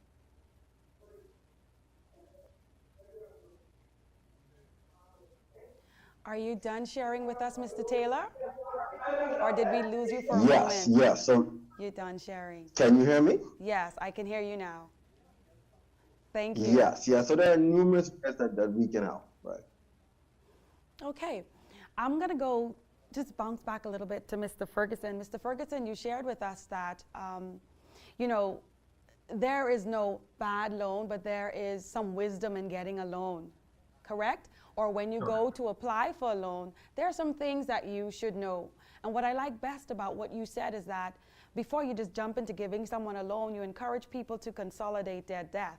C: Are you done sharing with us, Mr. Taylor? Or did we lose you for a moment?
O: Yes. So
C: you're done sharing.
O: Can you hear me?
C: Yes, I can hear you now. Thank you.
O: Yes. So there are numerous ways that we can help, right?
C: Okay. I'm going to go just bounce back a little bit to Mr. Ferguson. Mr. Ferguson, you shared with us that, there is no bad loan, but there is some wisdom in getting a loan, correct? Or when you go to apply for a loan, there are some things that you should know. And what I like best about what you said is that before you just jump into giving someone a loan, you encourage people to consolidate their debt.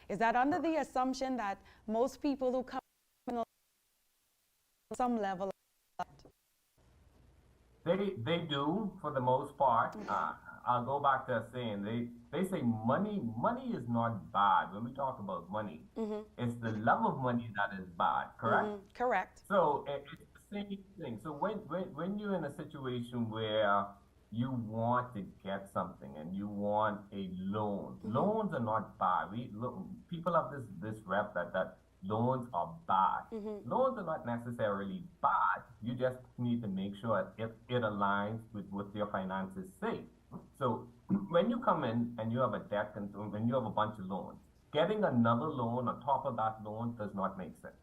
C: Is that under the assumption that most people who come in some level of
N: They do, for the most part. I'll go back to saying they say money is not bad. When we talk about money, it's the love of money that is bad, correct?
C: Correct.
N: So it's the same thing. So when you're in a situation where you want to get something and you want a loan, loans are not bad. People have this rep that loans are bad. Loans are not necessarily bad. You just need to make sure it aligns with what your finances say. So when you come in and you have a debt control, when you have a bunch of loans, getting another loan on top of that loan does not make sense.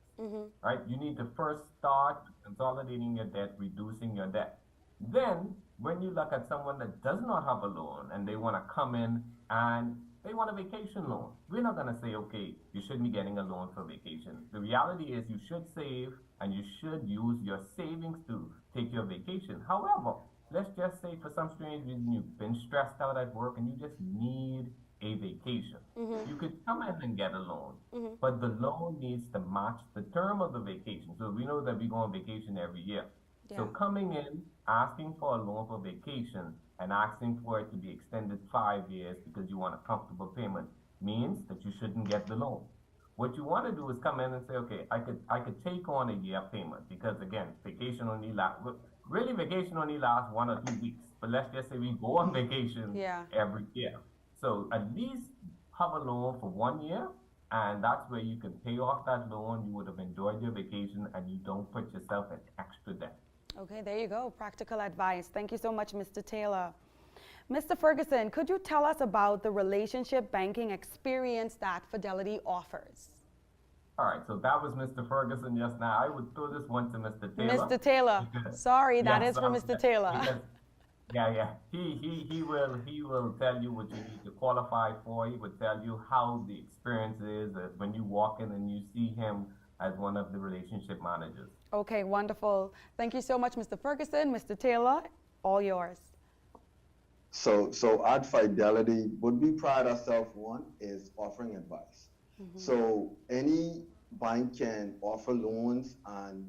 N: Right? You need to first start consolidating your debt, reducing your debt. Then, when you look at someone that does not have a loan and they want to come in and they want a vacation loan, we're not going to say, okay, you shouldn't be getting a loan for vacation. The reality is you should save and you should use your savings to take your vacation. However, let's just say for some strange reason you've been stressed out at work and you just need a vacation. You could come in and get a loan, but the loan needs to match the term of the vacation. So we know that we go on vacation every year. So coming in, asking for a loan for vacation and asking for it to be extended 5 years because you want a comfortable payment means that you shouldn't get the loan. What you want to do is come in and say, okay, I could take on a year payment because again, vacation only lasts 1 or 2 weeks. But let's just say we go on vacation every year. So at least have a loan for 1 year, and that's where you can pay off that loan. You would have enjoyed your vacation and you don't put yourself in extra debt.
C: Okay, there you go. Practical advice. Thank you so much, Mr. Taylor. Mr. Ferguson, could you tell us about the relationship banking experience that Fidelity offers?
N: All right, so that was Mr. Ferguson just now. I would throw this one to Mr. Taylor.
C: Mr. Taylor. Sorry, that is for Mr. Taylor.
N: He will tell you what you need to qualify for. He would tell you how the experience is when you walk in and you see him as one of the relationship managers.
C: Okay, wonderful. Thank you so much, Mr. Ferguson. Mr. Taylor, all yours.
O: So at Fidelity, what we pride ourselves on is offering advice. So any bank can offer loans and,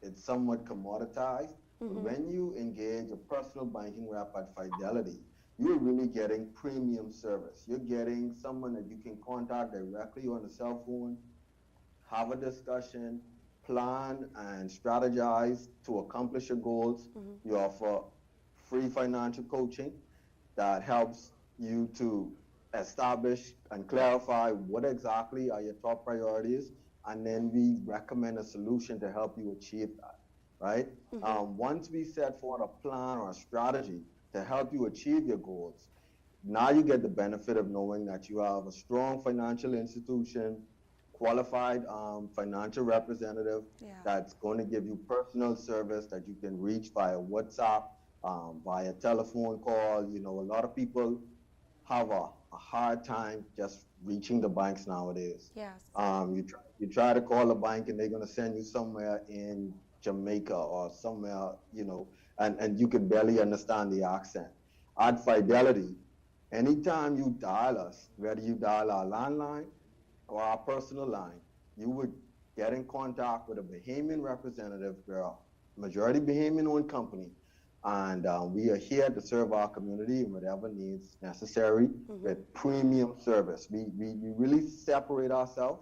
O: it's somewhat commoditized. But when you engage a personal banking rep at Fidelity, you're really getting premium service. You're getting someone that you can contact directly on the cell phone, have a discussion, plan and strategize to accomplish your goals. You offer free financial coaching that helps you to establish and clarify what exactly are your top priorities, and then we recommend a solution to help you achieve that, right? Once we set forth a plan or a strategy to help you achieve your goals, now you get the benefit of knowing that you have a strong financial institution, qualified financial representative that's going to give you personal service that you can reach via WhatsApp, via telephone call. A lot of people have a hard time just reaching the banks nowadays. You try to call a bank and they're going to send you somewhere in Jamaica or somewhere, and you can barely understand the accent. At Fidelity, anytime you dial us, whether you dial our landline or our personal line, you would get in contact with a Bahamian representative. We're a majority Bahamian-owned company, and we are here to serve our community in whatever needs necessary with premium service. We really separate ourselves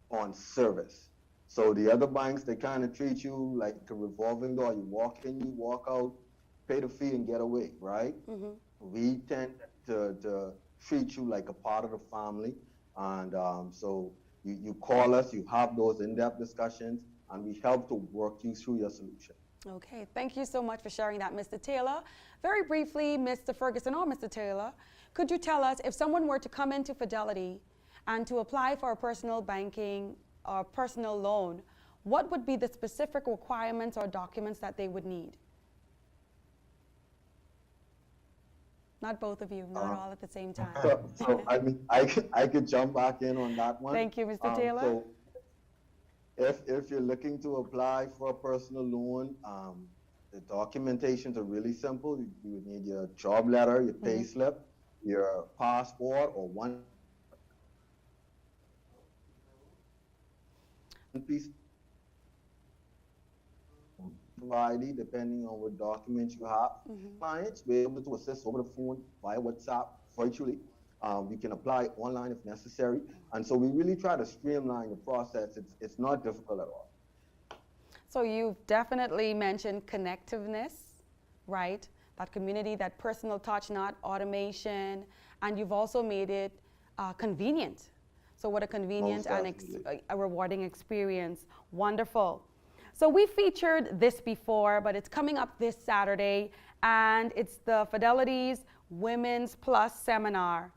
O: on service. So the other banks, they kind of treat you like a revolving door. You walk in, you walk out, pay the fee and get away, right? We tend to treat you like a part of the family. And so you call us, you have those in-depth discussions, and we help to work you through your solution.
C: Okay, thank you so much for sharing that, Mr. Taylor. Very briefly, Mr. Ferguson or Mr. Taylor, could you tell us if someone were to come into Fidelity and to apply for a personal banking or personal loan, what would be the specific requirements or documents that they would need? Not both of you, not all at the same time.
O: So I could jump back in on that one.
C: Thank you, Mr. Taylor.
O: So if you're looking to apply for a personal loan, the documentations are really simple. You would need your job letter, your pay slip, your passport, or one piece. variety depending on what documents you have. Clients, we're able to assist over the phone, via WhatsApp, virtually. We can apply online if necessary. And so we really try to streamline the process. It's not difficult at all.
C: So you've definitely mentioned connectiveness, right? That community, that personal touch, not automation. And you've also made it convenient. So what a convenient and a rewarding experience. Wonderful. So we featured this before, but it's coming up this Saturday, and it's the Fidelity's Women's Plus Seminar.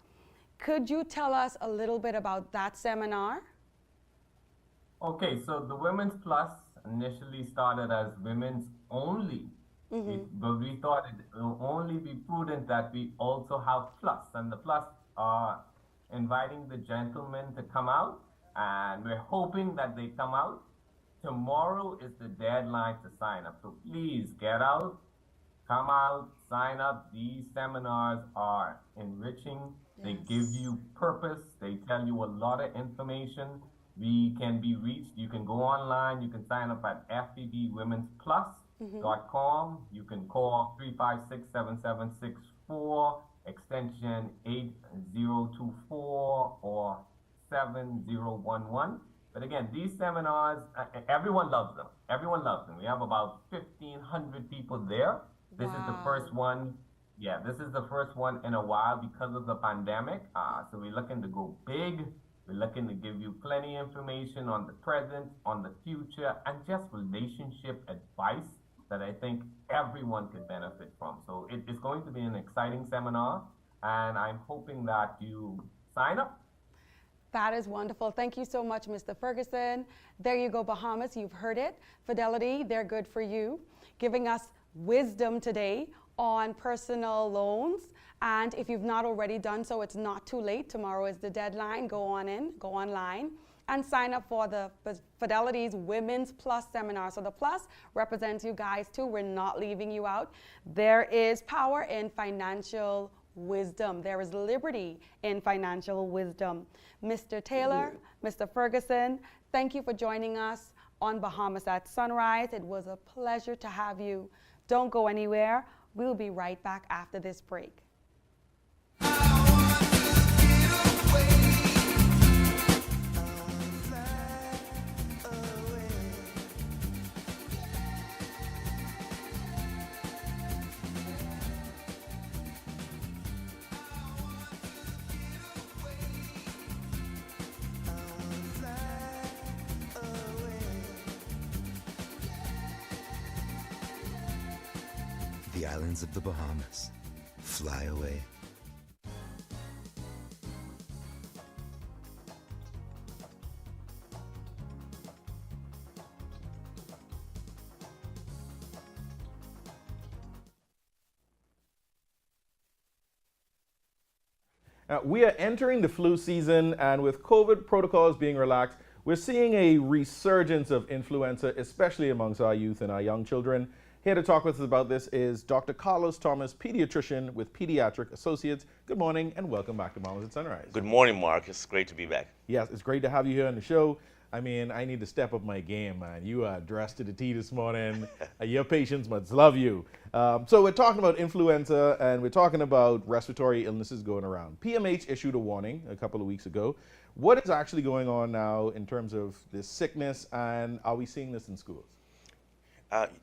C: Could you tell us a little bit about that seminar?
N: Okay, so the Women's Plus initially started as women's only, but we thought it will only be prudent that we also have plus, and the plus are inviting the gentlemen to come out, and we're hoping that they come out. Tomorrow is the deadline to sign up, so please get out, come out, sign up. These seminars are enriching. They give you purpose. They tell you a lot of information. We can be reached. You can go online. You can sign up at fbwomensplus.com. You can call 356-7764, extension 8024 or 7011. But again, these seminars, everyone loves them. Everyone loves them. We have about 1,500 people there. This is the first one. Yeah, this is the first one in a while because of the pandemic. So we're looking to go big. We're looking to give you plenty of information on the present, on the future, and just relationship advice that I think everyone could benefit from. So it's going to be an exciting seminar, and I'm hoping that you sign up.
C: That is wonderful. Thank you so much, Mr. Ferguson. There you go, Bahamas. You've heard it. Fidelity, they're good for you. Giving us wisdom today on personal loans. And if you've not already done so, it's not too late. Tomorrow is the deadline. Go online, and sign up for the Fidelity's Women's Plus Seminar. So the plus represents you guys too. We're not leaving you out. There is power in financial wisdom. There is liberty in financial wisdom. Mr. Taylor, Mr. Ferguson, thank you for joining us on Bahamas at Sunrise. It was a pleasure to have you. Don't go anywhere. We'll be right back after this break.
P: The islands of the Bahamas. Fly away.
B: We are entering the flu season, and with COVID protocols being relaxed, we're seeing a resurgence of influenza, especially amongst our youth and our young children. Here to talk with us about this is Dr. Carlos Thomas, pediatrician with Pediatric Associates. Good morning and welcome back to Bahamas at Sunrise.
Q: Good morning, Mark. It's great to be back.
B: Yes, it's great to have you here on the show. I mean, I need to step up my game, man. You are dressed to the T this morning. Your patients must love you. So we're talking about influenza, and we're talking about respiratory illnesses going around. PMH issued a warning a couple of weeks ago. What is actually going on now in terms of this sickness, and are we seeing this in schools?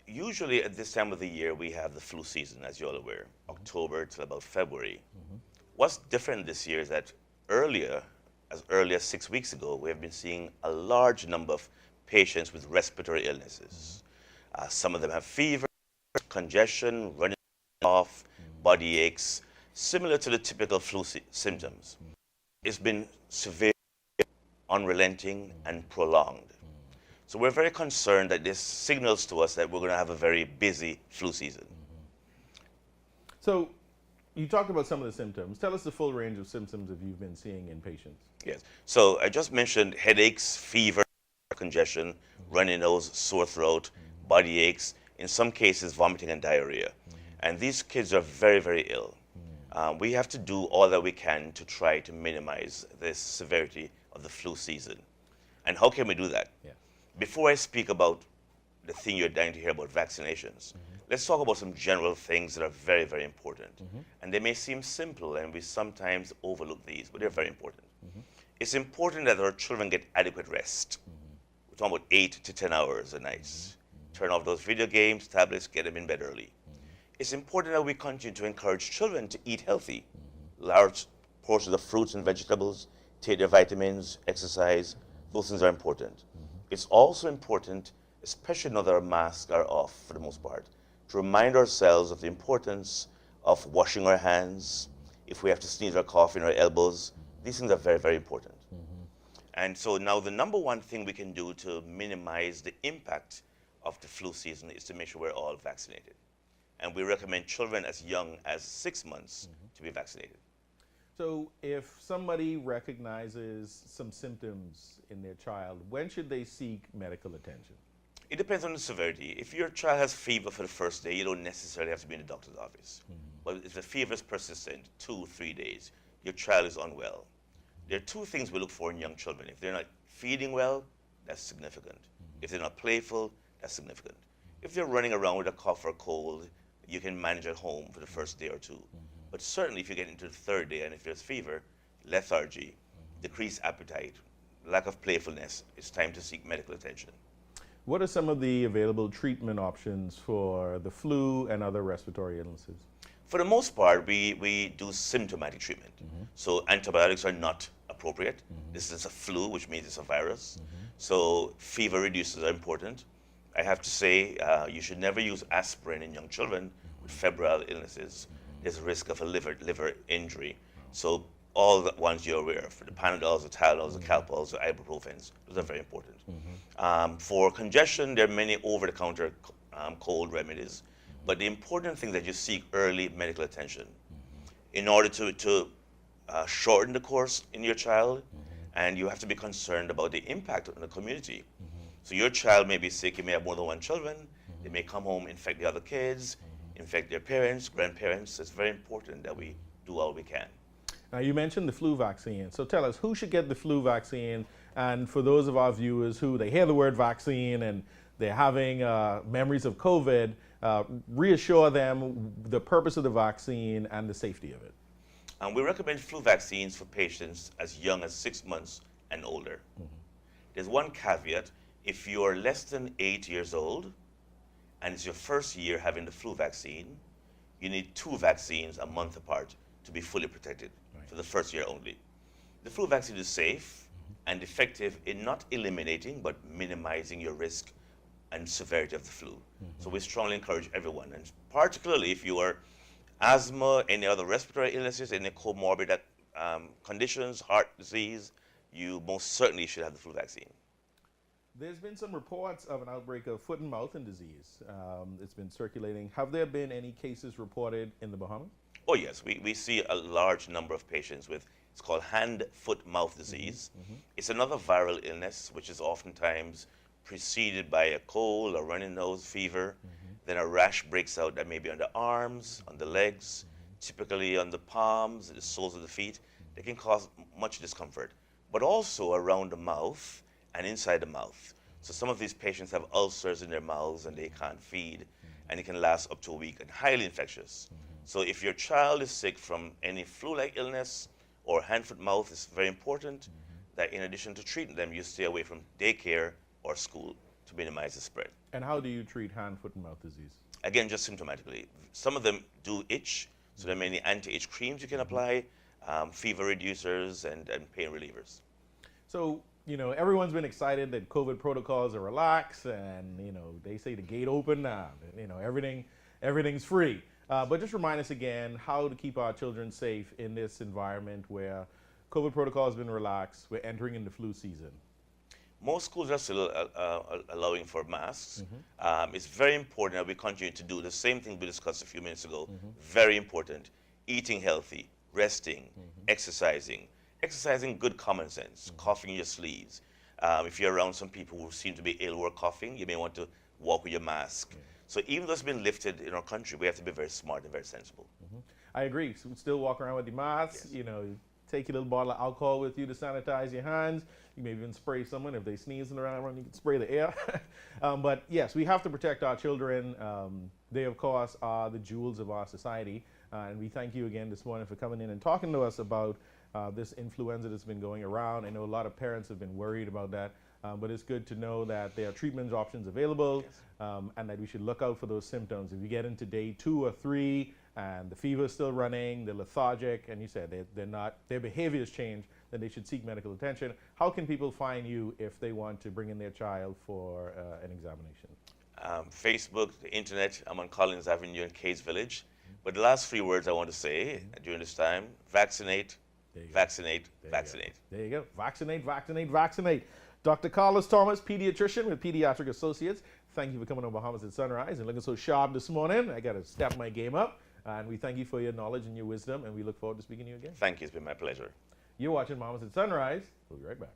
Q: Usually at this time of the year, we have the flu season, as you're all aware, October till about February. What's different this year is that as early as 6 weeks ago, we have been seeing a large number of patients with respiratory illnesses. Some of them have fever, congestion, running off, body aches, similar to the typical flu symptoms. It's been severe, unrelenting, and prolonged. So we're very concerned that this signals to us that we're going to have a very busy flu season.
B: So you talked about some of the symptoms. Tell us the full range of symptoms that you've been seeing in patients.
Q: Yes. So I just mentioned headaches, fever, congestion, runny nose, sore throat, body aches, in some cases vomiting and diarrhea. And these kids are very, very ill. We have to do all that we can to try to minimize the severity of the flu season. And how can we do that?
B: Yeah.
Q: Before I speak about the thing you're dying to hear about, vaccinations. Let's talk about some general things that are very, very important. And they may seem simple, and we sometimes overlook these, but they're very important. It's important that our children get adequate rest. We're talking about 8 to 10 hours a night. Turn off those video games, tablets, get them in bed early. It's important that we continue to encourage children to eat healthy. Large portions of fruits and vegetables, take their vitamins, exercise. Those things are important. It's also important, especially now that our masks are off for the most part, to remind ourselves of the importance of washing our hands. If we have to sneeze or cough in our elbows, these things are very, very important. And so now the number one thing we can do to minimize the impact of the flu season is to make sure we're all vaccinated. And we recommend children as young as 6 months to be vaccinated.
B: So if somebody recognizes some symptoms in their child, when should they seek medical attention?
Q: It depends on the severity. If your child has fever for the first day, you don't necessarily have to be in the doctor's office. But if the fever is persistent, 2, 3 days, your child is unwell. There are 2 things we look for in young children. If they're not feeding well, that's significant. If they're not playful, that's significant. If they're running around with a cough or cold, you can manage at home for the first day or 2. But certainly if you get into the 3rd day and if there's fever, lethargy, decreased appetite, lack of playfulness, it's time to seek medical attention.
B: What are some of the available treatment options for the flu and other respiratory illnesses?
Q: For the most part, we do symptomatic treatment. So antibiotics are not appropriate. This is a flu, which means it's a virus. So fever reducers are important. I have to say, you should never use aspirin in young children with febrile illnesses. There's a risk of a liver injury. So all the ones you're aware of, the Panadols, the Tylenols, the Calpols, the ibuprofens, those are very important. For congestion, there are many over-the-counter cold remedies. But the important thing is that you seek early medical attention in order to shorten the course in your child, and you have to be concerned about the impact on the community. So your child may be sick, you may have more than 1 children, they may come home, infect the other kids, infect their parents, grandparents. It's very important that we do all we can.
B: Now you mentioned the flu vaccine. So tell us, who should get the flu vaccine? And for those of our viewers who they hear the word vaccine and they're having memories of COVID, reassure them the purpose of the vaccine and the safety of it.
Q: We recommend flu vaccines for patients as young as 6 months and older. There's one caveat. If you're less than 8 years old and it's your first year having the flu vaccine, you need 2 vaccines a month apart to be fully protected for the first year only. The flu vaccine is safe and effective in not eliminating but minimizing your risk and severity of the flu. So we strongly encourage everyone, and particularly if you are asthma, any other respiratory illnesses, any comorbid conditions, heart disease, you most certainly should have the flu vaccine.
B: There's been some reports of an outbreak of foot and mouth disease. It's been circulating. Have there been any cases reported in the Bahamas?
Q: Oh yes, we see a large number of patients with, it's called hand, foot, mouth disease. It's another viral illness which is oftentimes preceded by a cold, a runny nose, fever. Then a rash breaks out that may be on the arms, on the legs, typically on the palms, the soles of the feet. They can cause much discomfort, but also around the mouth and inside the mouth. So some of these patients have ulcers in their mouths and they can't feed, and it can last up to a week and highly infectious. So if your child is sick from any flu-like illness or hand, foot, mouth, it's very important that in addition to treating them, you stay away from daycare or school to minimize the spread.
B: And how do you treat hand, foot, and mouth disease?
Q: Again, just symptomatically. Some of them do itch, so there are many anti-itch creams you can apply, fever reducers and pain relievers.
B: So, you know, everyone's been excited that COVID protocols are relaxed and, you know, they say the gate open now, you know, everything's free. But just remind us again how to keep our children safe in this environment where COVID protocol has been relaxed. We're entering into flu season.
Q: Most schools are still allowing for masks. It's very important that we continue to do the same thing we discussed a few minutes ago. Very important. Eating healthy, resting, exercising. Exercising, good common sense, coughing your sleeves. If you're around some people who seem to be ill or coughing, you may want to walk with your mask. So even though it's been lifted in our country, we have to be very smart and very sensible.
B: I agree. So we still walk around with the mask, you know, Take your little bottle of alcohol with you to sanitize your hands. You may even spray someone if they sneezing around. You can spray the air. But yes, we have to protect our children. They, of course, are the jewels of our society. And we thank you again this morning for coming in and talking to us about this influenza that's been going around. I know a lot of parents have been worried about that. But it's good to know that there are treatment options available, and that we should look out for those symptoms. If you get into day 2 or 3 and the fever is still running, they're lethargic, and you said their behaviors change, then they should seek medical attention. How can people find you if they want to bring in their child for an examination?
Q: Facebook, the internet. I'm on Collins Avenue in Case Village. But the last 3 words I want to say during this time: vaccinate, vaccinate, vaccinate.
B: There you go. Vaccinate, vaccinate, vaccinate. Dr. Carlos Thomas, pediatrician with Pediatric Associates. Thank you for coming on Bahamas at Sunrise and looking so sharp this morning. I got to step my game up. And we thank you for your knowledge and your wisdom, and we look forward to speaking to you again.
Q: Thank you. It's been my pleasure.
B: You're watching Bahamas at Sunrise. We'll be right back.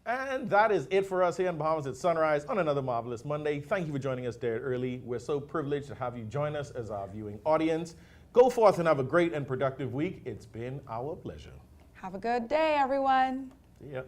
B: And that is it for us here in Bahamas at Sunrise on another marvelous Monday. Thank you for joining us there early. We're so privileged to have you join us as our viewing audience. Go forth and have a great and productive week. It's been our pleasure.
C: Have a good day, everyone.
B: See ya.